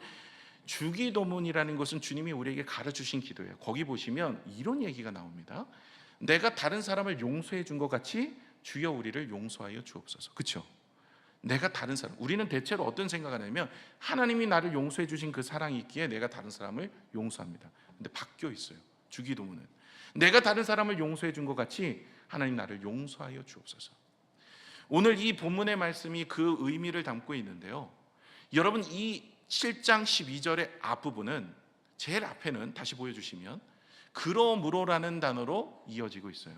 주기도문이라는 것은 주님이 우리에게 가르쳐주신 기도예요. 거기 보시면 이런 얘기가 나옵니다. 내가 다른 사람을 용서해 준 것 같이 주여 우리를 용서하여 주옵소서. 그렇죠? 내가 다른 사람, 우리는 대체로 어떤 생각을 하냐면 하나님이 나를 용서해 주신 그 사랑이 있기에 내가 다른 사람을 용서합니다. 근데 바뀌어 있어요. 주기도문은 내가 다른 사람을 용서해 준 것 같이 하나님 나를 용서하여 주옵소서. 오늘 이 본문의 말씀이 그 의미를 담고 있는데요. 여러분 이 7장 12절의 앞부분은 제일 앞에는 다시 보여주시면 그러므로라는 단어로 이어지고 있어요.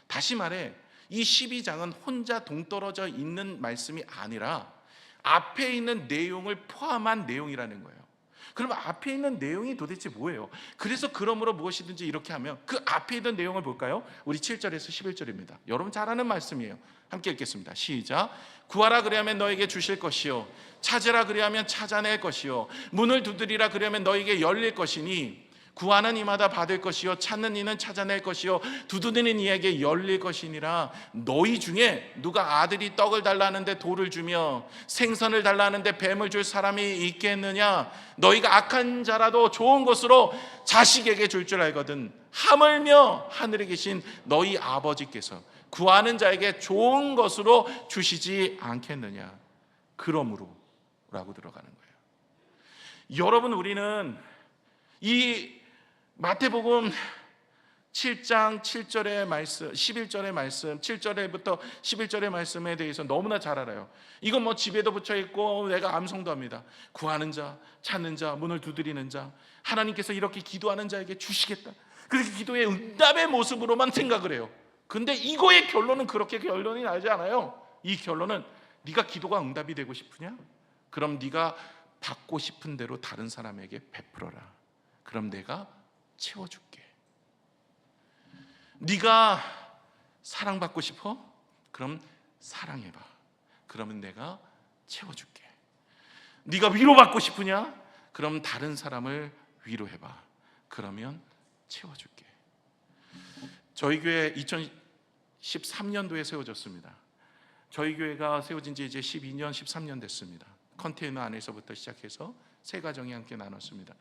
다시 말해 이 12장은 혼자 동떨어져 있는 말씀이 아니라 앞에 있는 내용을 포함한 내용이라는 거예요. 그러면 앞에 있는 내용이 도대체 뭐예요? 그래서 그러므로 무엇이든지 이렇게 하면 그 앞에 있는 내용을 볼까요? 우리 7절에서 11절입니다. 여러분 잘 아는 말씀이에요. 함께 읽겠습니다. 시작. 구하라 그리하면 너에게 주실 것이요 찾으라 그리하면 찾아낼 것이요 문을 두드리라 그리하면 너에게 열릴 것이니 구하는 이마다 받을 것이요 찾는 이는 찾아낼 것이요 두드리는 이에게 열릴 것이니라. 너희 중에 누가 아들이 떡을 달라는데 돌을 주며 생선을 달라는데 뱀을 줄 사람이 있겠느냐? 너희가 악한 자라도 좋은 것으로 자식에게 줄 줄 알거든 하물며 하늘에 계신 너희 아버지께서 구하는 자에게 좋은 것으로 주시지 않겠느냐? 그러므로 라고 들어가는 거예요. 여러분 우리는 이 마태복음 7장 7절의 말씀, 11절의 말씀, 7절부터 11절의 말씀에 대해서 너무나 잘 알아요. 이건 뭐 집에도 붙여 있고 내가 암송도 합니다. 구하는 자, 찾는 자, 문을 두드리는 자, 하나님께서 이렇게 기도하는 자에게 주시겠다. 그렇게 기도의 응답의 모습으로만 생각을 해요. 근데 이거의 결론은 그렇게 결론이 나지 않아요. 이 결론은 네가 기도가 응답이 되고 싶으냐? 그럼 네가 받고 싶은 대로 다른 사람에게 베풀어라. 그럼 내가 채워줄게. 네가 사랑받고 싶어? 그럼 사랑해봐. 그러면 내가 채워줄게. 네가 위로받고 싶으냐? 그럼 다른 사람을 위로해봐. 그러면 채워줄게. 저희 교회 2013년도에 세워졌습니다. 저희 교회가 세워진 지 이제 12년, 13년 됐습니다. 컨테이너 안에서부터 시작해서 세 가정이 함께 나눴습니다.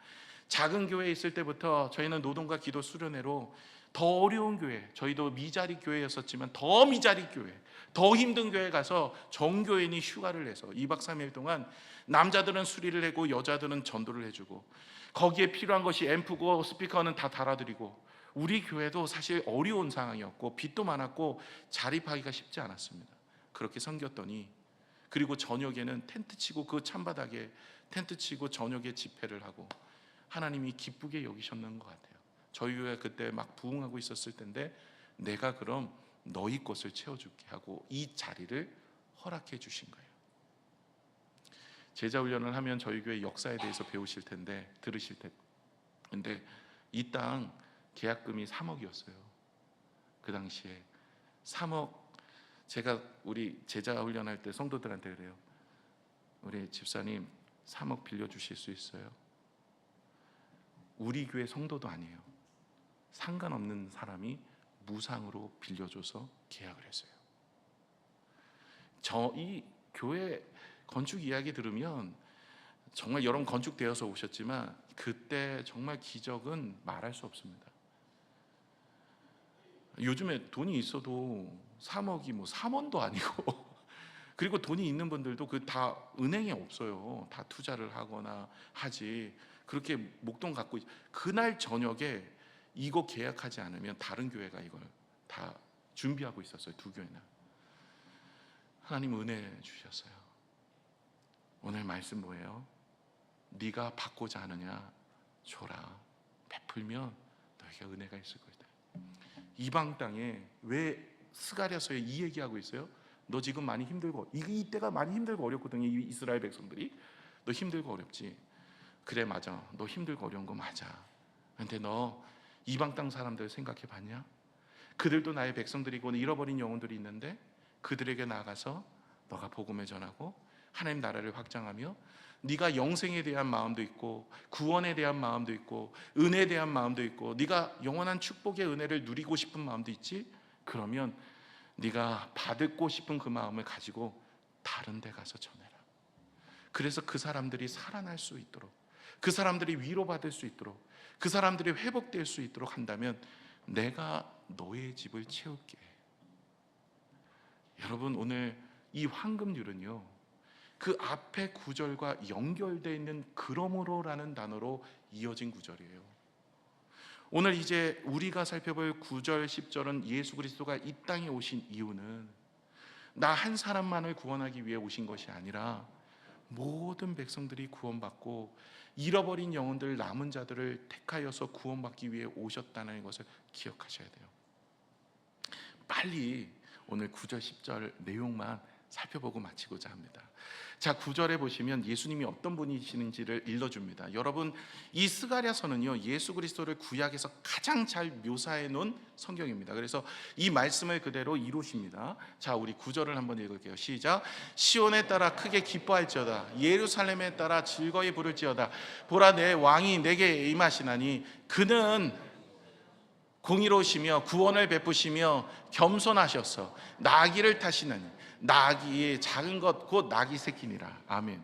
작은 교회에 있을 때부터 저희는 노동과 기도 수련회로 더 어려운 교회, 저희도 미자리 교회였었지만 더 미자리 교회, 더 힘든 교회 가서 정교인이 휴가를 내서 2박 3일 동안 남자들은 수리를 하고 여자들은 전도를 해주고, 거기에 필요한 것이 앰프고 스피커는 다 달아드리고, 우리 교회도 사실 어려운 상황이었고 빚도 많았고 자립하기가 쉽지 않았습니다. 그렇게 섬겼더니, 그리고 저녁에는 텐트 치고 그 찬바닥에 텐트 치고 저녁에 집회를 하고 하나님이 기쁘게 여기셨는 것 같아요. 저희 교회 그때 막 부흥하고 있었을 텐데, 내가 그럼 너희 것을 채워줄게 하고 이 자리를 허락해 주신 거예요. 제자 훈련을 하면 저희 교회 역사에 대해서 배우실 텐데, 들으실 텐데, 근데 이 땅 계약금이 3억이었어요. 그 당시에 3억. 제가 우리 제자 훈련할 때 성도들한테 그래요. 우리 집사님 3억 빌려주실 수 있어요? 우리 교회 성도도 아니에요. 상관없는 사람이 무상으로 빌려줘서 계약을 했어요. 이 교회 건축 이야기 들으면 정말 여러분 건축되어서 오셨지만 그때 정말 기적은 말할 수 없습니다. 요즘에 돈이 있어도 3억이 뭐 3원도 아니고 그리고 돈이 있는 분들도 그 다 은행에 없어요. 다 투자를 하거나 하지. 그렇게 목돈 갖고 그날 저녁에 이거 계약하지 않으면 다른 교회가 이걸 다 준비하고 있었어요. 두 교회나. 하나님 은혜 주셨어요. 오늘 말씀 뭐예요? 네가 받고자 하느냐 줘라. 베풀면 너에게 은혜가 있을 것이다. 이방 땅에 왜 스가랴서에 이 얘기하고 있어요? 너 지금 많이 힘들고, 이때가 많이 힘들고 어렵거든요. 이 이스라엘 백성들이. 너 힘들고 어렵지. 그래, 맞아. 너 힘들고 어려운 거 맞아. 근데 너 이방 땅 사람들 생각해 봤냐? 그들도 나의 백성들이고 잃어버린 영혼들이 있는데 그들에게 나가서 너가 복음을 전하고 하나님 나라를 확장하며, 네가 영생에 대한 마음도 있고 구원에 대한 마음도 있고 은혜에 대한 마음도 있고 네가 영원한 축복의 은혜를 누리고 싶은 마음도 있지? 그러면 네가 받고 싶은 그 마음을 가지고 다른 데 가서 전해라. 그래서 그 사람들이 살아날 수 있도록, 그 사람들이 위로받을 수 있도록, 그 사람들이 회복될 수 있도록 한다면 내가 너의 집을 채울게. 여러분, 오늘 이 황금률은요, 그 앞에 구절과 연결되어 있는 그러므로라는 단어로 이어진 구절이에요. 오늘 이제 우리가 살펴볼 9절 10절은 예수 그리스도가 이 땅에 오신 이유는 나 한 사람만을 구원하기 위해 오신 것이 아니라 모든 백성들이 구원받고 잃어버린 영혼들, 남은 자들을 택하여서 구원받기 위해 오셨다는 것을 기억하셔야 돼요. 빨리 오늘 9절 10절 내용만 살펴보고 마치고자 합니다. 자, 9절에 보시면 예수님이 어떤 분이시는지를 일러줍니다. 여러분, 이 스가랴서는요, 예수 그리스도를 구약에서 가장 잘 묘사해 놓은 성경입니다. 그래서 이 말씀을 그대로 이루십니다. 자, 우리 9절을 한번 읽을게요. 시작. 시온에 따라 크게 기뻐할지어다. 예루살렘에 따라 즐거이 부를지어다. 보라, 내 왕이 내게 임하시나니 그는 공의로우시며 구원을 베푸시며 겸손하셔서 나귀를 타시나니 나귀의 작은 것 곧 나귀 새끼니라. 아멘.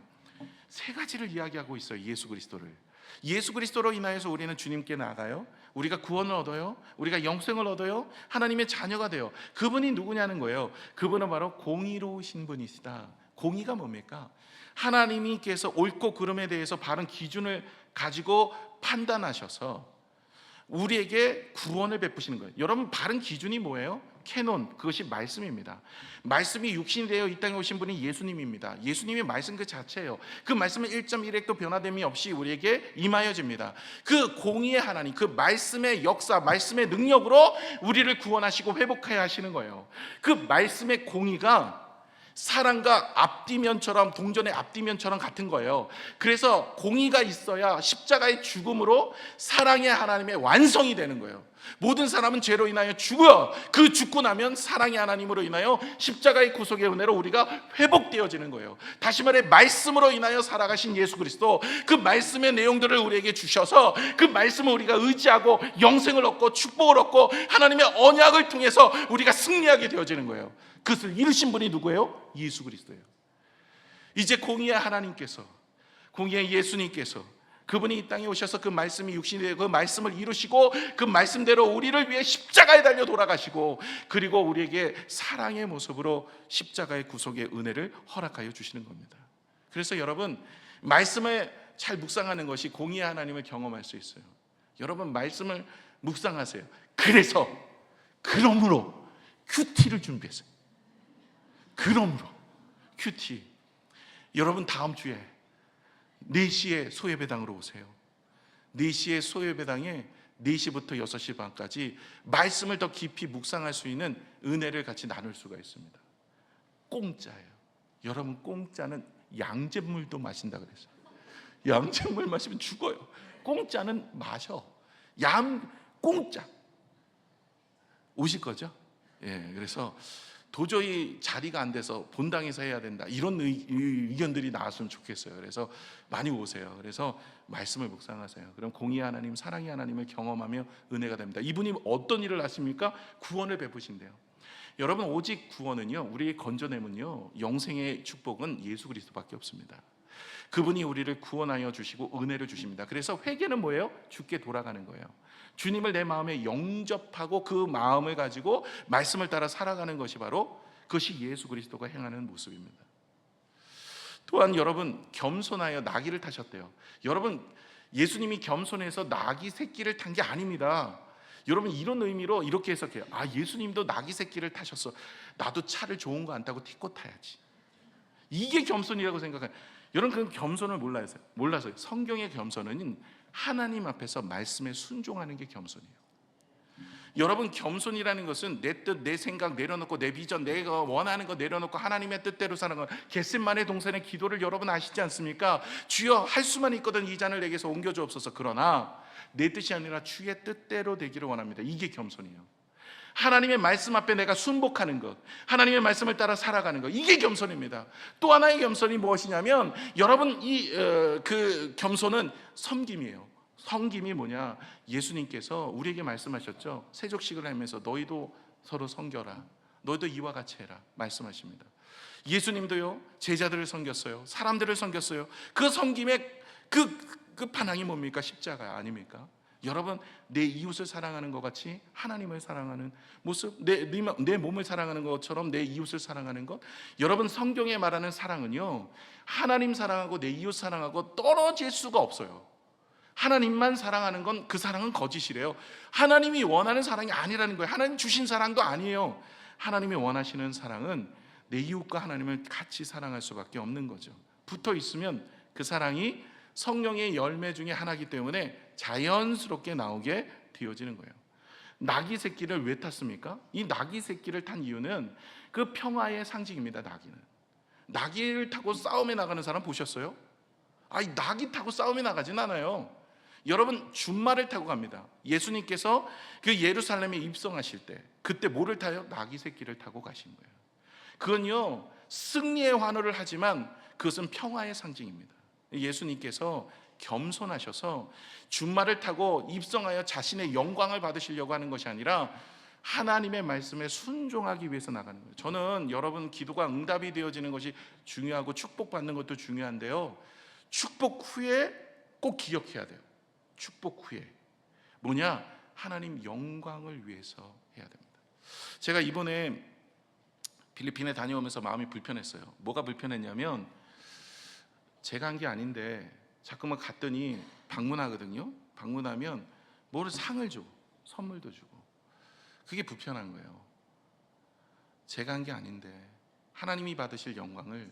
세 가지를 이야기하고 있어요. 예수 그리스도를. 예수 그리스도로 인하여서 우리는 주님께 나아가요. 우리가 구원을 얻어요. 우리가 영생을 얻어요. 하나님의 자녀가 돼요. 그분이 누구냐는 거예요. 그분은 바로 공의로우신 분이시다. 공의가 뭡니까? 하나님께서 옳고 그름에 대해서 바른 기준을 가지고 판단하셔서 우리에게 구원을 베푸시는 거예요. 여러분, 바른 기준이 뭐예요? 캐논, 그것이 말씀입니다. 말씀이 육신이 되어 이 땅에 오신 분이 예수님입니다. 예수님이 말씀 그 자체예요. 그 말씀은 1.1핵도 변화됨이 없이 우리에게 임하여집니다. 그 공의의 하나님, 그 말씀의 역사, 말씀의 능력으로 우리를 구원하시고 회복해야 하시는 거예요. 그 말씀의 공의가 사랑과 앞뒤면처럼, 동전의 앞뒤면처럼 같은 거예요. 그래서 공의가 있어야 십자가의 죽음으로 사랑의 하나님의 완성이 되는 거예요. 모든 사람은 죄로 인하여 죽어요. 그 죽고 나면 사랑의 하나님으로 인하여 십자가의 구속의 은혜로 우리가 회복되어지는 거예요. 다시 말해 말씀으로 인하여 살아가신 예수 그리스도, 그 말씀의 내용들을 우리에게 주셔서 그 말씀을 우리가 의지하고 영생을 얻고 축복을 얻고 하나님의 언약을 통해서 우리가 승리하게 되어지는 거예요. 그것을 이루신 분이 누구예요? 예수 그리스도예요. 이제 공의의 하나님께서, 공의의 예수님께서, 그분이 이 땅에 오셔서 그 말씀이 육신이 되고 그 말씀을 이루시고 그 말씀대로 우리를 위해 십자가에 달려 돌아가시고, 그리고 우리에게 사랑의 모습으로 십자가의 구속의 은혜를 허락하여 주시는 겁니다. 그래서 여러분, 말씀을 잘 묵상하는 것이 공의의 하나님을 경험할 수 있어요. 여러분, 말씀을 묵상하세요. 그래서, 그러므로 큐티를 준비했어요. 그러므로 큐티. 여러분, 다음 주에 4시에 소예배당으로 오세요. 4시에 소예배당에 4시부터 6시 반까지 말씀을 더 깊이 묵상할 수 있는 은혜를 같이 나눌 수가 있습니다. 공짜예요. 여러분, 공짜는 양잿물도 마신다 그랬어요. 양잿물 마시면 죽어요. 공짜는 마셔. 공짜. 오실 거죠? 예, 그래서 도저히 자리가 안 돼서 본당에서 해야 된다, 이런 의견들이 나왔으면 좋겠어요. 그래서 많이 오세요. 그래서 말씀을 묵상하세요. 그럼 공의의 하나님, 사랑의 하나님을 경험하며 은혜가 됩니다. 이분이 어떤 일을 하십니까? 구원을 베푸신대요. 여러분, 오직 구원은요, 우리의 건져냄은요, 영생의 축복은 예수 그리스도밖에 없습니다. 그분이 우리를 구원하여 주시고 은혜를 주십니다. 그래서 회개는 뭐예요? 주께 돌아가는 거예요. 주님을 내 마음에 영접하고 그 마음을 가지고 말씀을 따라 살아가는 것이 바로, 그것이 예수 그리스도가 행하는 모습입니다. 또한 여러분, 겸손하여 나귀를 타셨대요. 여러분, 예수님이 겸손해서 나귀 새끼를 탄 게 아닙니다. 여러분, 이런 의미로 이렇게 해석해요. 아, 예수님도 나귀 새끼를 타셨어. 나도 차를 좋은 거 안 타고 티코 타야지. 이게 겸손이라고 생각해요. 여러분, 그 겸손을 몰라서요. 성경의 겸손은 하나님 앞에서 말씀에 순종하는 게 겸손이에요. 여러분, 겸손이라는 것은 내 뜻, 내 생각 내려놓고, 내 비전, 내가 원하는 거 내려놓고 하나님의 뜻대로 사는 거. 겟셋마네 동산의 기도를 여러분 아시지 않습니까? 주여, 할 수만 있거든 이 잔을 내게서 옮겨주옵소서. 그러나 내 뜻이 아니라 주의 뜻대로 되기를 원합니다. 이게 겸손이에요. 하나님의 말씀 앞에 내가 순복하는 것, 하나님의 말씀을 따라 살아가는 것, 이게 겸손입니다. 또 하나의 겸손이 무엇이냐면, 여러분, 그 겸손은 섬김이에요. 섬김이 뭐냐? 예수님께서 우리에게 말씀하셨죠. 세족식을 하면서 너희도 서로 섬겨라, 너희도 이와 같이 해라 말씀하십니다. 예수님도요, 제자들을 섬겼어요. 사람들을 섬겼어요. 그 섬김의 그 반항이 뭡니까? 십자가 아닙니까? 여러분, 내 이웃을 사랑하는 것 같이 하나님을 사랑하는 모습, 내 몸을 사랑하는 것처럼 내 이웃을 사랑하는 것. 여러분, 성경에 말하는 사랑은요, 하나님 사랑하고 내 이웃 사랑하고 떨어질 수가 없어요. 하나님만 사랑하는 건, 그 사랑은 거짓이래요. 하나님이 원하는 사랑이 아니라는 거예요. 하나님 주신 사랑도 아니에요. 하나님이 원하시는 사랑은 내 이웃과 하나님을 같이 사랑할 수밖에 없는 거죠. 붙어 있으면 그 사랑이 성령의 열매 중에 하나이기 때문에 자연스럽게 나오게 되어지는 거예요. 나귀 새끼를 왜 탔습니까? 이 나귀 새끼를 탄 이유는 그 평화의 상징입니다. 나귀를 타고 싸움에 나가는 사람 보셨어요? 아니, 나귀 타고 싸움에 나가진 않아요. 여러분, 준말을 타고 갑니다. 예수님께서 그 예루살렘에 입성하실 때, 그때 뭐를 타요? 나귀 새끼를 타고 가신 거예요. 그건요, 승리의 환호를 하지만 그것은 평화의 상징입니다. 예수님께서 겸손하셔서 준말을 타고 입성하여 자신의 영광을 받으시려고 하는 것이 아니라 하나님의 말씀에 순종하기 위해서 나가는 거예요. 저는 여러분, 기도가 응답이 되어지는 것이 중요하고 축복받는 것도 중요한데요, 축복 후에 꼭 기억해야 돼요. 축복 후에 뭐냐? 하나님 영광을 위해서 해야 됩니다. 제가 이번에 필리핀에 다녀오면서 마음이 불편했어요. 뭐가 불편했냐면, 제가 한 게 아닌데 자꾸만 갔더니 방문하거든요. 방문하면 뭐를 상을 줘, 선물도 주고. 그게 불편한 거예요. 제가 한 게 아닌데 하나님이 받으실 영광을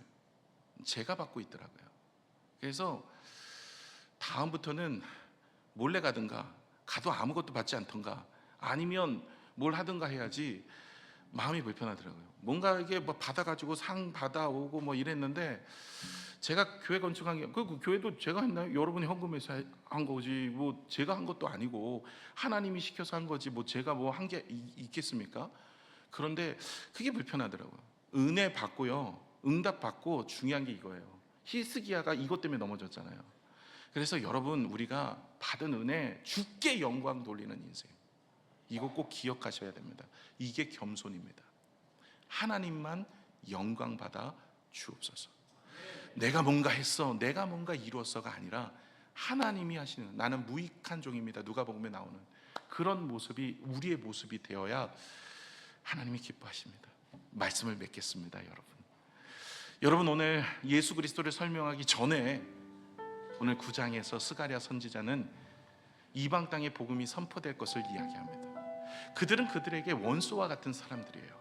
제가 받고 있더라고요. 그래서 다음부터는 몰래 가든가, 가도 아무것도 받지 않던가, 아니면 뭘 하든가 해야지, 마음이 불편하더라고요. 뭔가 이게 뭐 받아가지고 상 받아오고 뭐 이랬는데, 제가 교회 건축한 게 그 교회도 제가 했나요? 여러분이 헌금해서 한 거지 뭐 제가 한 것도 아니고 하나님이 시켜서 한 거지 뭐 제가 뭐 한 게 있겠습니까? 그런데 그게 불편하더라고요. 은혜 받고요, 응답 받고 중요한 게 이거예요. 히스기야가 이것 때문에 넘어졌잖아요. 그래서 여러분, 우리가 받은 은혜 주께 영광 돌리는 인생, 이거 꼭 기억하셔야 됩니다. 이게 겸손입니다. 하나님만 영광 받아 주옵소서. 내가 뭔가 했어, 내가 뭔가 이루었어가 아니라 하나님이 하시는, 나는 무익한 종입니다, 누가복음에 나오는 그런 모습이 우리의 모습이 되어야 하나님이 기뻐하십니다. 말씀을 맺겠습니다. 여러분 오늘 예수 그리스도를 설명하기 전에 오늘 9장에서 스가랴 선지자는 이방 땅에 복음이 선포될 것을 이야기합니다. 그들은 그들에게 원수와 같은 사람들이에요.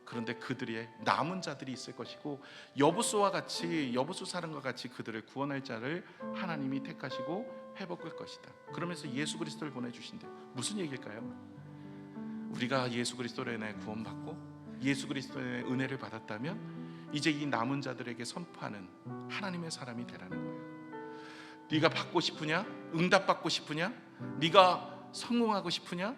그런데 그들의 남은 자들이 있을 것이고, 여부수 사람과 같이 그들을 구원할 자를 하나님이 택하시고 회복할 것이다. 그러면서 예수 그리스도를 보내주신대요. 무슨 얘기일까요? 우리가 예수 그리스도로 인해 구원받고 예수 그리스도의 은혜를 받았다면 이제 이 남은 자들에게 선포하는 하나님의 사람이 되라는 거예요. 네가 받고 싶으냐? 응답받고 싶으냐? 네가 성공하고 싶으냐?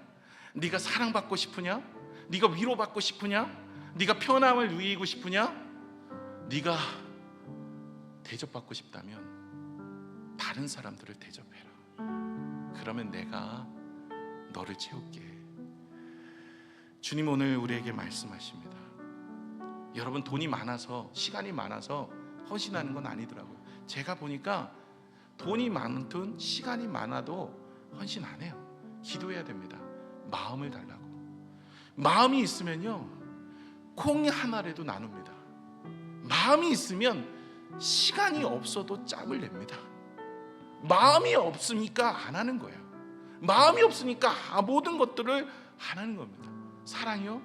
네가 사랑받고 싶으냐? 네가 위로받고 싶으냐? 네가 편함을 누리고 싶으냐? 네가 대접받고 싶다면 다른 사람들을 대접해라. 그러면 내가 너를 채울게. 주님 오늘 우리에게 말씀하십니다. 여러분, 돈이 많아서, 시간이 많아서 헌신하는 건 아니더라고요. 제가 보니까 돈이 많든 시간이 많아도 헌신 안 해요. 기도해야 됩니다. 마음을 달라고. 마음이 있으면요, 콩 하나라도 나눕니다. 마음이 있으면 시간이 없어도 짬을 냅니다. 마음이 없으니까 안 하는 거예요. 마음이 없으니까 모든 것들을 안 하는 겁니다. 사랑이요?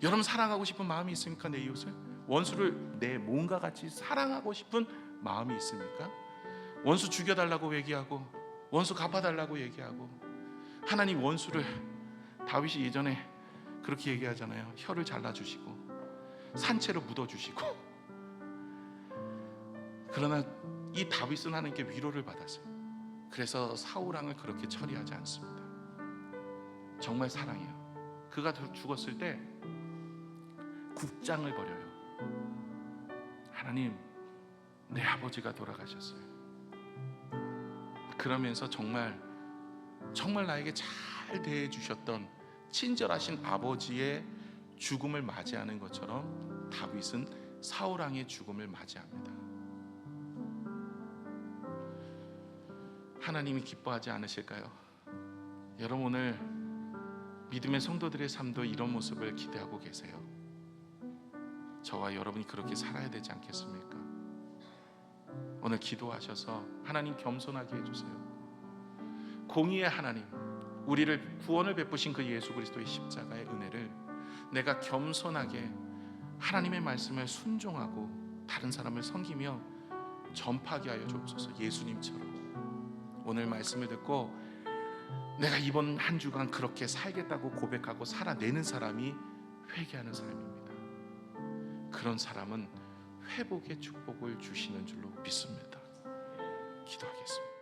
여러분, 사랑하고 싶은 마음이 있습니까? 내 이웃을, 원수를 내 몸과 같이 사랑하고 싶은 마음이 있습니까? 원수 죽여달라고 얘기하고 원수 갚아달라고 얘기하고, 하나님 원수를, 다윗이 예전에 그렇게 얘기하잖아요. 혀를 잘라주시고 산채로 묻어주시고. 그러나 이 다윗은 하나님께 위로를 받았어요. 그래서 사울 왕을 그렇게 처리하지 않습니다. 정말 사랑해요. 그가 죽었을 때 국장을 벌여요. 하나님, 내 아버지가 돌아가셨어요. 그러면서 정말 나에게 잘 대해주셨던 친절하신 아버지의 죽음을 맞이하는 것처럼 다윗은 사울 왕의 죽음을 맞이합니다. 하나님이 기뻐하지 않으실까요? 여러분, 오늘 믿음의 성도들의 삶도 이런 모습을 기대하고 계세요. 저와 여러분이 그렇게 살아야 되지 않겠습니까? 오늘 기도하셔서 하나님 겸손하게 해주세요. 공의의 하나님, 우리를 구원을 베푸신 그 예수 그리스도의 십자가의 은혜를 내가 겸손하게 하나님의 말씀을 순종하고 다른 사람을 섬기며 전파하게 하여 주옵소서. 예수님처럼 오늘 말씀을 듣고 내가 이번 한 주간 그렇게 살겠다고 고백하고 살아내는 사람이 회개하는 사람입니다. 그런 사람은 회복의 축복을 주시는 줄로 믿습니다. 기도하겠습니다.